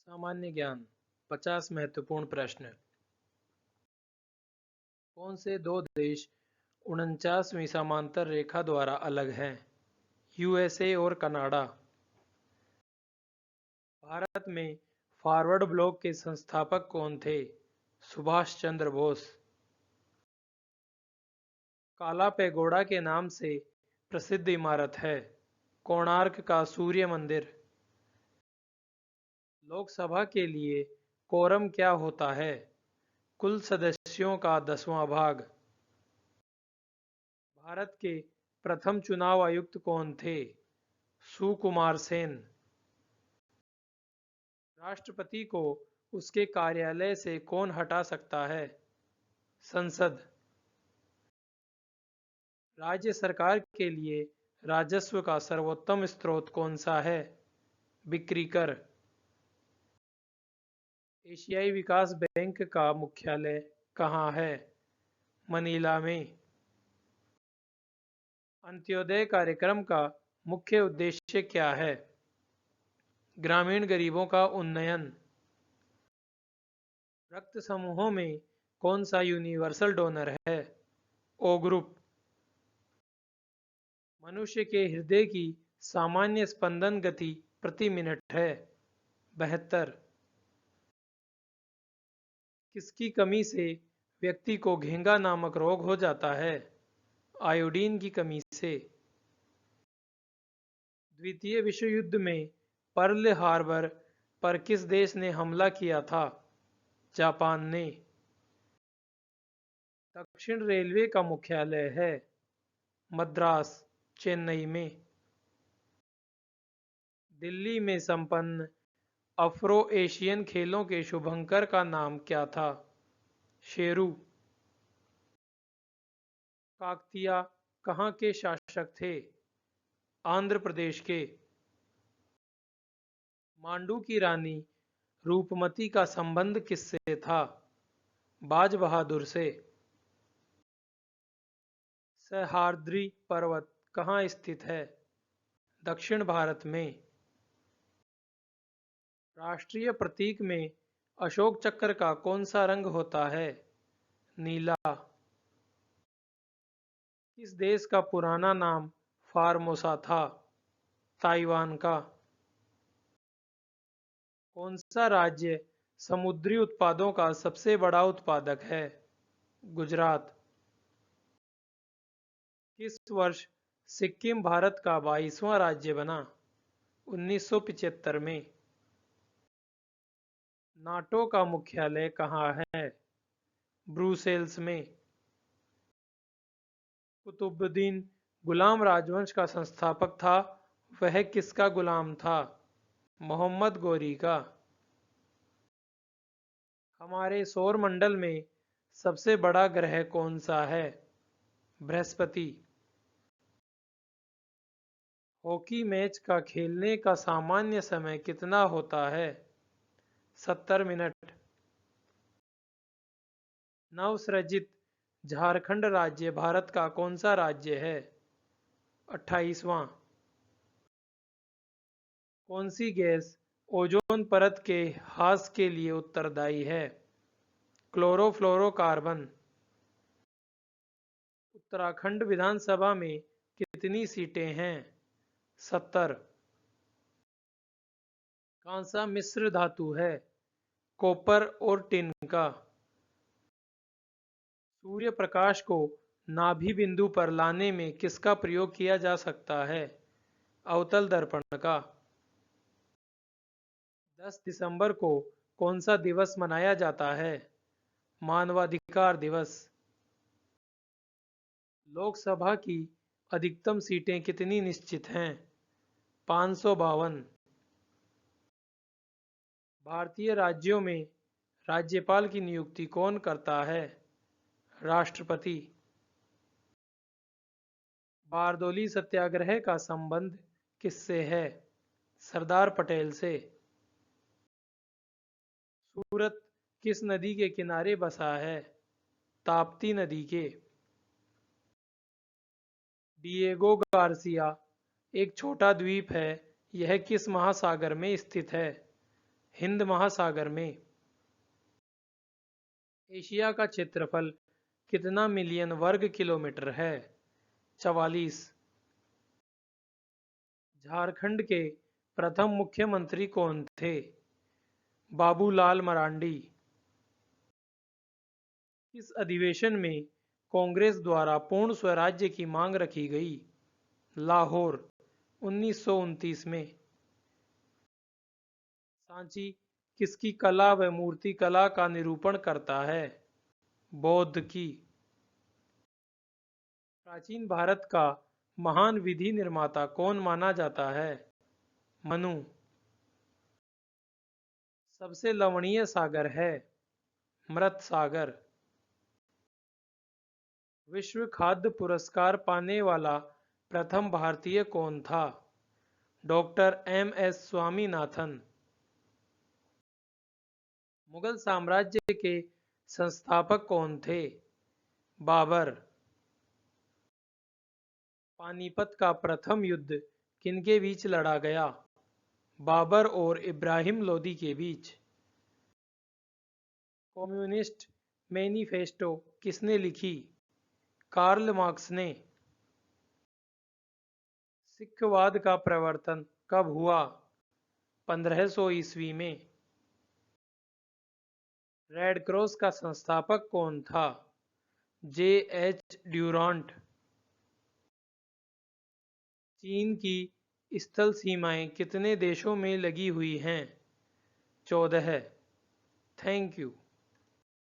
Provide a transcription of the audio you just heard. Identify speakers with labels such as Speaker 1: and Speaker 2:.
Speaker 1: सामान्य ज्ञान 50 महत्वपूर्ण प्रश्न। कौन से दो देश 49वीं समांतर रेखा द्वारा अलग हैं? यूएसए और कनाडा। भारत में फॉरवर्ड ब्लॉक के संस्थापक कौन थे? सुभाष चंद्र बोस। काला पैगोडा के नाम से प्रसिद्ध इमारत है? कोणार्क का सूर्य मंदिर। लोकसभा के लिए कोरम क्या होता है? कुल सदस्यों का 10वां भाग। भारत के प्रथम चुनाव आयुक्त कौन थे? सुकुमार सेन। राष्ट्रपति को उसके कार्यालय से कौन हटा सकता है? संसद। राज्य सरकार के लिए राजस्व का सर्वोत्तम स्रोत कौन सा है? बिक्री कर। एशियाई विकास बैंक का मुख्यालय कहाँ है? मनीला में। अंत्योदय कार्यक्रम का मुख्य उद्देश्य क्या है? ग्रामीण गरीबों का उन्नयन। रक्त समूहों में कौन सा यूनिवर्सल डोनर है? O group. मनुष्य के हृदय की सामान्य स्पंदन गति प्रति मिनट है? 72। किसकी कमी से व्यक्ति को घेंगा नामक रोग हो जाता है? आयोडीन की कमी से। द्वितीय विश्व युद्ध में पर्ल हार्बर पर किस देश ने हमला किया था? जापान ने। दक्षिण रेलवे का मुख्यालय है? मद्रास, चेन्नई में। दिल्ली में संपन्न अफ्रो एशियन खेलों के शुभंकर का नाम क्या था? शेरू। काकतिया कहाँ के शासक थे? आंध्र प्रदेश के। मांडू की रानी रूपमती का संबंध किससे था? बाज बहादुर से। सह्याद्री पर्वत कहाँ स्थित है? दक्षिण भारत में। राष्ट्रीय प्रतीक में अशोक चक्र का कौन सा रंग होता है? नीला। किस देश का पुराना नाम फार्मोसा था? ताइवान का। कौन सा राज्य समुद्री उत्पादों का सबसे बड़ा उत्पादक है? गुजरात। किस वर्ष सिक्किम भारत का 22वां राज्य बना? 1975 में। नाटो का मुख्यालय कहाँ है? ब्रुसेल्स में। कुतुबुद्दीन गुलाम राजवंश का संस्थापक था, वह किसका गुलाम था? मोहम्मद गोरी का। हमारे सौर मंडल में सबसे बड़ा ग्रह कौन सा है? बृहस्पति। हॉकी मैच का खेलने का सामान्य समय कितना होता है? 70 मिनट। नवसृजित झारखंड राज्य भारत का कौन सा राज्य है? 28वां। कौन सी गैस ओजोन परत के ह्रास के लिए उत्तरदायी है? क्लोरोफ्लोरोकार्बन। उत्तराखंड विधानसभा में कितनी सीटें हैं? 70। कांसा मिश्र धातु है? कॉपर और टिन का। सूर्य प्रकाश को नाभि बिंदु पर लाने में किसका प्रयोग किया जा सकता है? अवतल दर्पण का। 10 दिसंबर को कौन सा दिवस मनाया जाता है? मानवाधिकार दिवस। लोकसभा की अधिकतम सीटें कितनी निश्चित हैं? 552। भारतीय राज्यों में राज्यपाल की नियुक्ति कौन करता है? राष्ट्रपति। बारदोली सत्याग्रह का संबंध किससे है? सरदार पटेल से। सूरत किस नदी के किनारे बसा है? ताप्ती नदी के। डिएगो गार्सिया एक छोटा द्वीप है, यह किस महासागर में स्थित है? हिंद महासागर में। एशिया का क्षेत्रफल कितना मिलियन वर्ग किलोमीटर है? 44। झारखंड के प्रथम मुख्यमंत्री कौन थे? बाबूलाल मरांडी। किस अधिवेशन में कांग्रेस द्वारा पूर्ण स्वराज्य की मांग रखी गई? लाहौर, 1929 में। सांची किसकी कला व मूर्तिकला का निरूपण करता है? बौद्ध की। प्राचीन भारत का महान विधि निर्माता कौन माना जाता है? मनु। सबसे लवणीय सागर है? मृत सागर। विश्व खाद्य पुरस्कार पाने वाला प्रथम भारतीय कौन था? Doctor MS. स्वामीनाथन। मुगल साम्राज्य के संस्थापक कौन थे? बाबर। पानीपत का प्रथम युद्ध किनके बीच लड़ा गया? बाबर और इब्राहिम लोदी के बीच। कम्युनिस्ट मैनिफेस्टो किसने लिखी? कार्ल मार्क्स ने। सिखवाद का प्रवर्तन कब हुआ? 1500 ईस्वी में। रेड क्रॉस का संस्थापक कौन था? जे.एच. ड्यूरांट। चीन की स्थल सीमाएं कितने देशों में लगी हुई हैं? 14। Thank you.